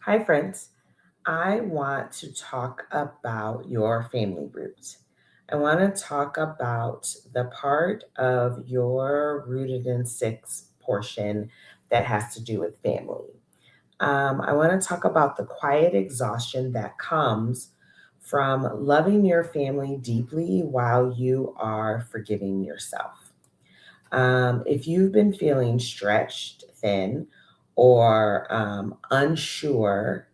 Hi, friends. I want to talk about your family roots. I want to talk about the part of your rooted in six portion that has to do with family. I want to talk about the quiet exhaustion that comes from loving your family deeply while you are forgiving yourself. If you've been feeling stretched thin or unsure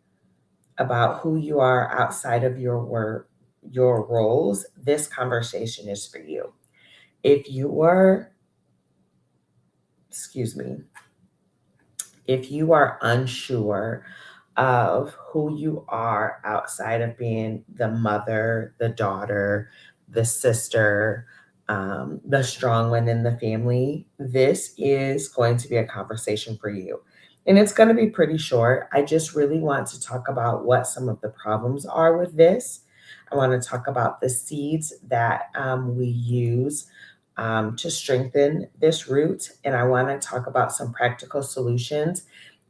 about who you are outside of your work, your roles, this conversation is for you. If you were, excuse me, if you are unsure of who you are outside of being the mother, the daughter, the sister, the strong one in the family, this is going to be a conversation for you. And it's going to be pretty short. I just really want to talk about what some of the problems are with this. I want to talk about the seeds that we use to strengthen this root. And I want to talk about some practical solutions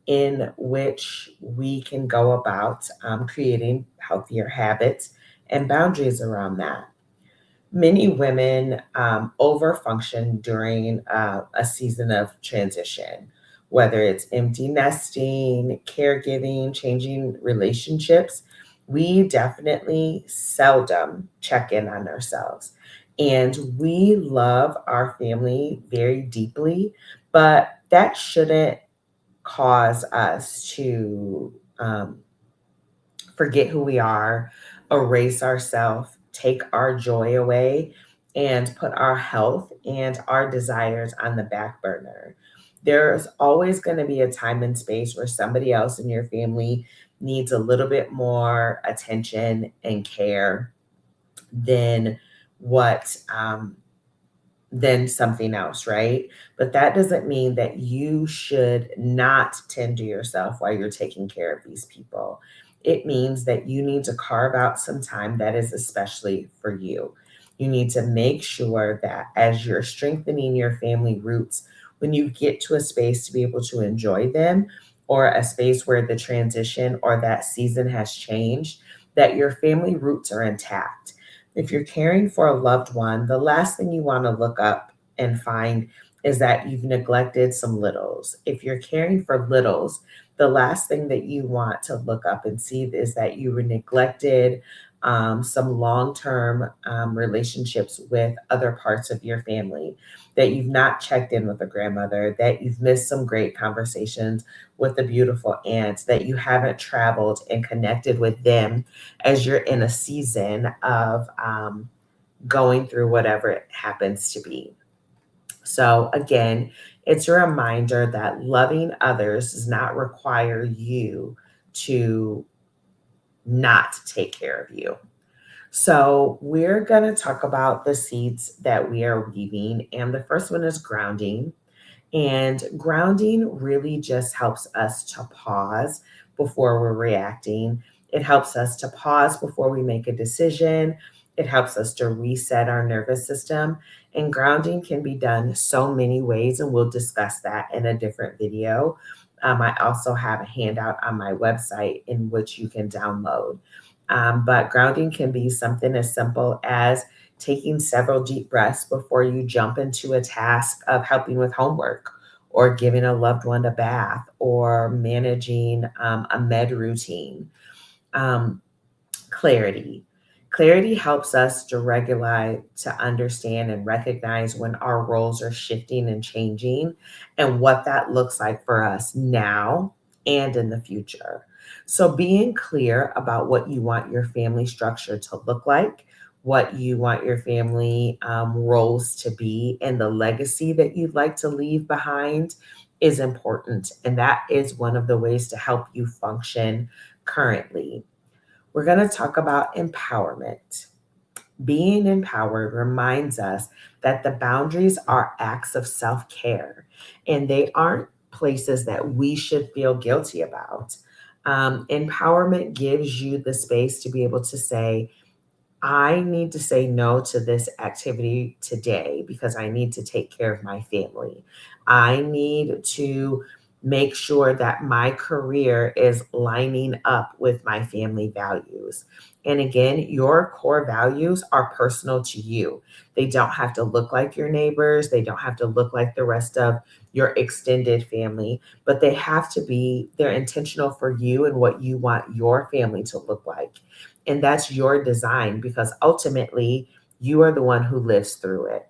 in which we can go about creating healthier habits and boundaries around that. Many women overfunction during a season of transition, whether it's empty nesting, caregiving, changing relationships. We definitely seldom check in on ourselves. And we love our family very deeply, but that shouldn't cause us to forget who we are, erase ourselves, take our joy away, and put our health and our desires on the back burner. There's always going to be a time and space where somebody else in your family needs a little bit more attention and care than what than something else, right? But that doesn't mean that you should not tend to yourself while you're taking care of these people. It means that you need to carve out some time that is especially for you. You need to make sure that as you're strengthening your family roots, when you get to a space to be able to enjoy them, or a space where the transition or that season has changed, that your family roots are intact. If you're caring for a loved one, the last thing you want to look up and find is that you've neglected some littles. If you're caring for littles, the last thing that you want to look up and see is that you were neglected some long term relationships with other parts of your family, that you've not checked in with a grandmother, that you've missed some great conversations with the beautiful aunts, that you haven't traveled and connected with them as you're in a season of going through whatever it happens to be. So, again, it's a reminder that loving others does not require you to not take care of you. So, we're going to talk about the seeds that we are weaving. And the first one is grounding. And grounding really just helps us to pause before we're reacting. It helps us to pause before we make a decision. It helps us to reset our nervous system. And grounding can be done so many ways, and we'll discuss that in a different video. I also have a handout on my website in which you can download. But grounding can be something as simple as taking several deep breaths before you jump into a task of helping with homework or giving a loved one a bath or managing a med routine. Um, clarity. Clarity helps us to regulate, to understand and recognize when our roles are shifting and changing and what that looks like for us now and in the future. So, being clear about what you want your family structure to look like, what you want your family roles to be, and the legacy that you'd like to leave behind is important. And that is one of the ways to help you function currently. We're going to talk about empowerment. Being empowered reminds us that the boundaries are acts of self care and they aren't places that we should feel guilty about. Empowerment gives you the space to be able to say, I need to say no to this activity today because I need to take care of my family. I need to make sure that my career is lining up with my family values. And again, your core values are personal to you. They don't have to look like your neighbors, they don't have to look like the rest of your extended family, but they have to be, they're intentional for you and what you want your family to look like. And that's your design because ultimately you are the one who lives through it.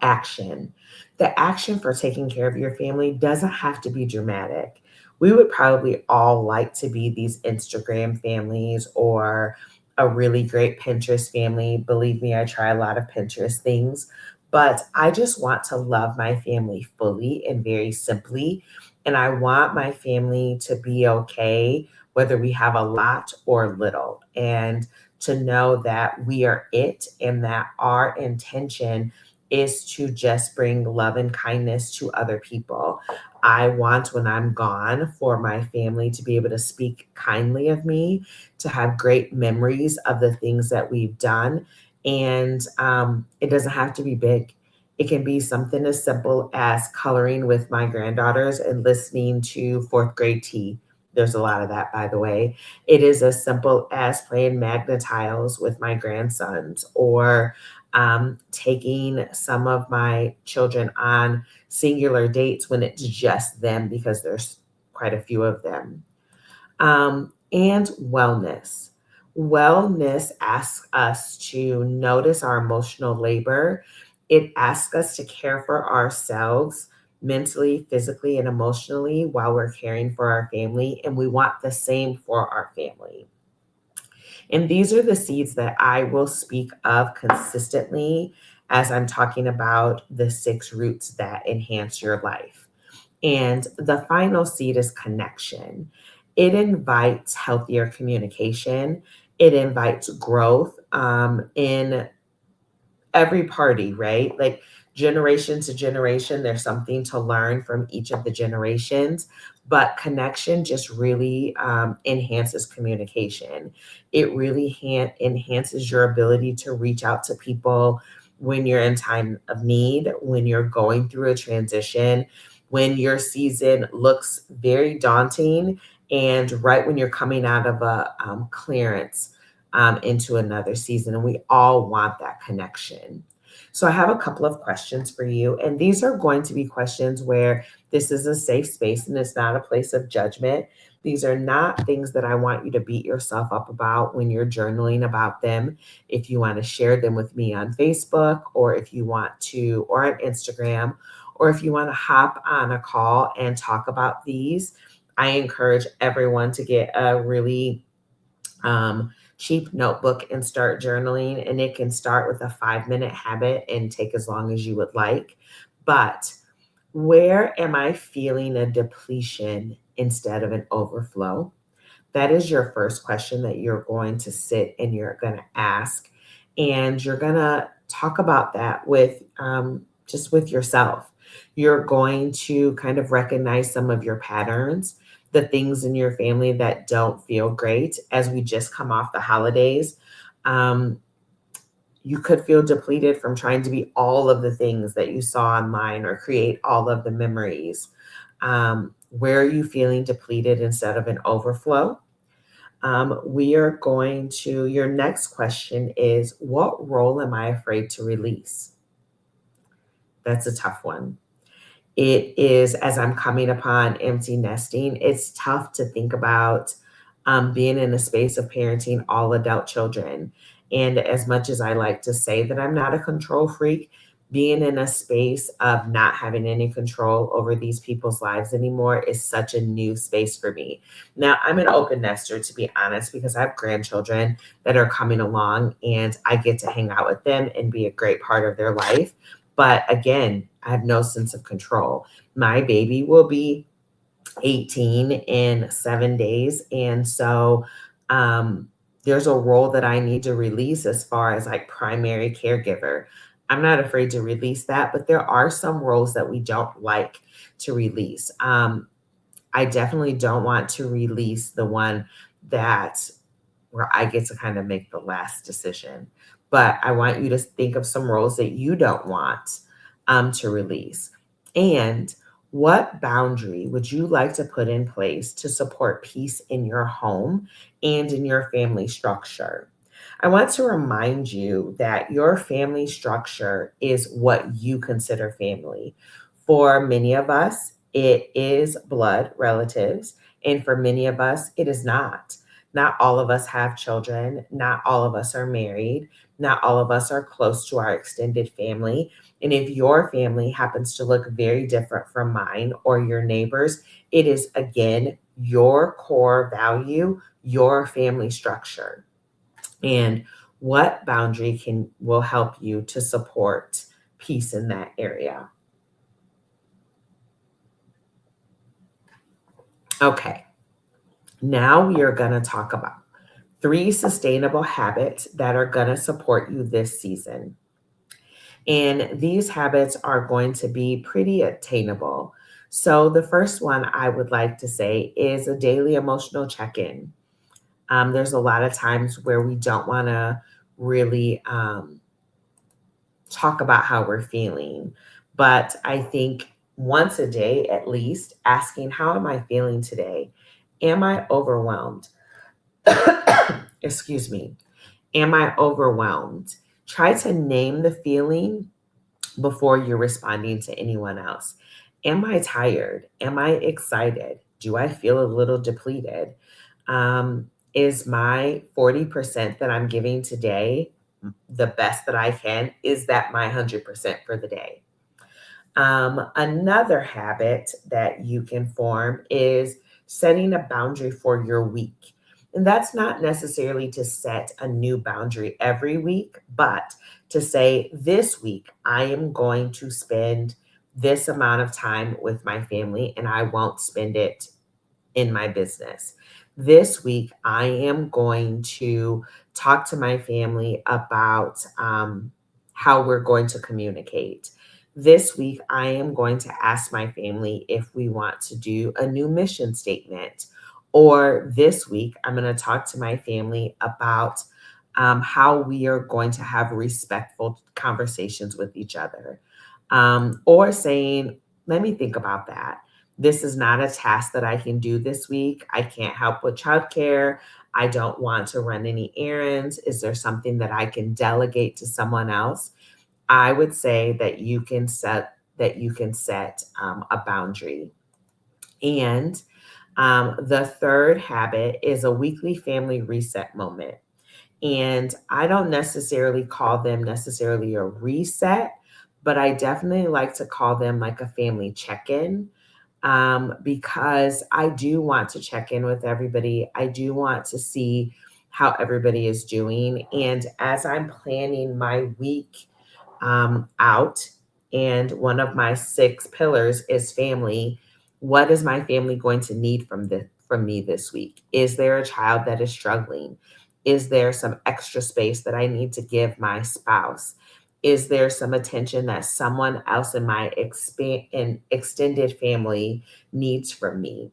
Action. The action for taking care of your family doesn't have to be dramatic. We would probably all like to be these Instagram families or a really great Pinterest family. Believe me, I try a lot of Pinterest things, but I just want to love my family fully and very simply. And I want my family to be okay, whether we have a lot or little, and to know that we are it and that our intention is to just bring love and kindness to other people. I want when I'm gone for my family to be able to speak kindly of me, to have great memories of the things that we've done. And it doesn't have to be big. It can be something as simple as coloring with my granddaughters and listening to fourth grade tea. There's a lot of that, by the way. It is as simple as playing Magna Tiles with my grandsons or taking some of my children on singular dates when it's just them because there's quite a few of them. And wellness. Wellness asks us to notice our emotional labor. It asks us to care for ourselves mentally, physically, and emotionally while we're caring for our family. And we want the same for our family. And these are the seeds that I will speak of consistently as I'm talking about the 6 roots that enhance your life. And the final seed is connection. It invites healthier communication. It invites growth in every party, right? Like generation to generation, there's something to learn from each of the generations, but connection just really enhances communication. It really enhances your ability to reach out to people when you're in time of need, when you're going through a transition, when your season looks very daunting, and right when you're coming out of a clearance into another season. And we all want that connection. So I have a couple of questions for you. And these are going to be questions where this is a safe space and it's not a place of judgment. These are not things that I want you to beat yourself up about when you're journaling about them. If you want to share them with me on Facebook, or if you want to, or on Instagram, or if you want to hop on a call and talk about these, I encourage everyone to get a really cheap notebook and start journaling. And it can start with a 5-minute habit and take as long as you would like. But where am I feeling a depletion instead of an overflow? That is your first question that you're going to sit and you're going to ask. And you're going to talk about that with just with yourself. You're going to kind of recognize some of your patterns, the things in your family that don't feel great as we just come off the holidays. Um, you could feel depleted from trying to be all of the things that you saw online or create all of the memories. Where are you feeling depleted instead of an overflow? We are going to, your next question is, what role am I afraid to release? That's a tough one. It is, as I'm coming upon empty nesting, it's tough to think about being in a space of parenting all adult children. And as much as I like to say that I'm not a control freak, being in a space of not having any control over these people's lives anymore is such a new space for me. Now, I'm an open nester, to be honest, because I have grandchildren that are coming along and I get to hang out with them and be a great part of their life. But again, I have no sense of control. My baby will be 18 in 7 days. And so there's a role that I need to release as far as like primary caregiver. I'm not afraid to release that, but there are some roles that we don't like to release. I definitely don't want to release the one that where I get to kind of make the last decision. But I want you to think of some roles that you don't want to release. And What boundary would you like to put in place to support peace in your home and in your family structure? I want to remind you that your family structure is what you consider family. For many of us, it is blood relatives, and for many of us, it is not. Not all of us have children, not all of us are married, not all of us are close to our extended family. And if your family happens to look very different from mine or your neighbors, it is again your core value, your family structure. And what boundary can will help you to support peace in that area. Okay, now we are going to talk about three sustainable habits that are going to support you this season. And these habits are going to be pretty attainable. So, the first one I would like to say is a daily emotional check in. There's a lot of times where we don't want to really talk about how we're feeling. But I think once a day at least, asking, how am I feeling today? Am I overwhelmed? Excuse me. Am I overwhelmed? Try to name the feeling before you're responding to anyone else. Am I tired? Am I excited? Do I feel a little depleted? Is my 40% that I'm giving today the best that I can? Is that my 100% for the day? Another habit that you can form is setting a boundary for your week. And that's not necessarily to set a new boundary every week, but to say, this week, I am going to spend this amount of time with my family and I won't spend it in my business. This week, I am going to talk to my family about how we're going to communicate. This week, I am going to ask my family if we want to do a new mission statement. Or this week, I'm going to talk to my family about how we are going to have respectful conversations with each other. Or saying, let me think about that. This is not a task that I can do this week. I can't help with childcare. I don't want to run any errands. Is there something that I can delegate to someone else? I would say that you can set a boundary. And the third habit is a weekly family reset moment. And I don't necessarily call them necessarily a reset, but I definitely like to call them like a family check in, because I do want to check in with everybody. I do want to see how everybody is doing. And as I'm planning my week out, and one of my six pillars is family, what is my family going to need from me this week? Is there a child that is struggling? Is there some extra space that I need to give my spouse? Is there some attention that someone else in my extended family needs from me?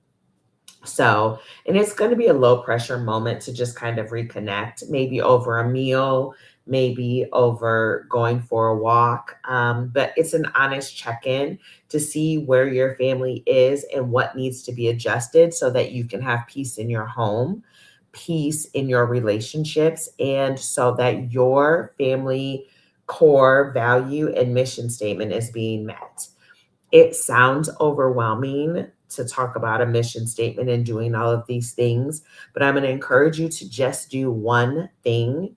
So, and it's going to be a low pressure moment to just kind of reconnect, maybe over a meal, maybe over going for a walk. But it's an honest check in to see where your family is and what needs to be adjusted so that you can have peace in your home, peace in your relationships, and so that your family core value and mission statement is being met. It sounds overwhelming to talk about a mission statement and doing all of these things, but I'm going to encourage you to just do one thing,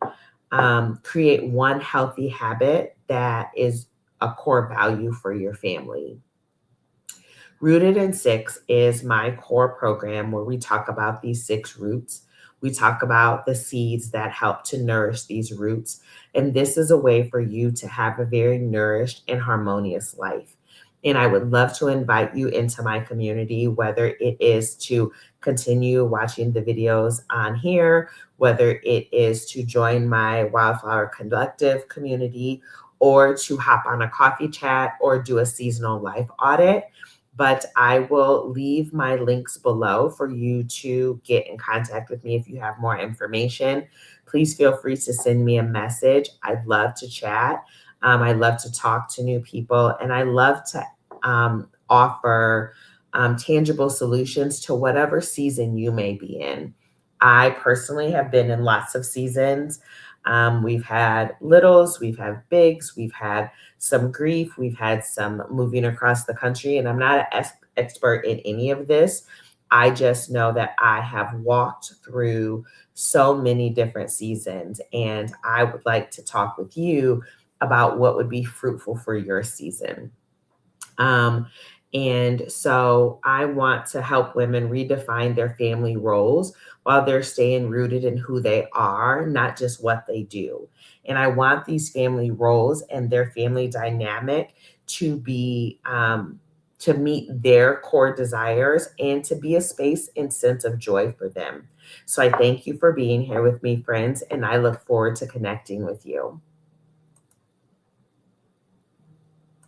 create one healthy habit that is a core value for your family. Rooted in Six is my core program where we talk about these six roots. We talk about the seeds that help to nourish these roots. And this is a way for you to have a very nourished and harmonious life. And I would love to invite you into my community, whether it is to continue watching the videos on here, whether it is to join my Wildflower Collective community, or to hop on a coffee chat or do a seasonal life audit. But I will leave my links below for you to get in contact with me if you have more information. Please feel free to send me a message. I'd love to chat. I love to talk to new people, and I love to offer tangible solutions to whatever season you may be in. I personally have been in lots of seasons. We've had littles, we've had bigs, we've had some grief, we've had some moving across the country, and I'm not an expert in any of this. I just know that I have walked through so many different seasons, and I would like to talk with you about what would be fruitful for your season. Um, and so I want to help women redefine their family roles while they're staying rooted in who they are, not just what they do. And I want these family roles and their family dynamic to be to meet their core desires and to be a space and sense of joy for them. So I thank you for being here with me, friends, and I look forward to connecting with you.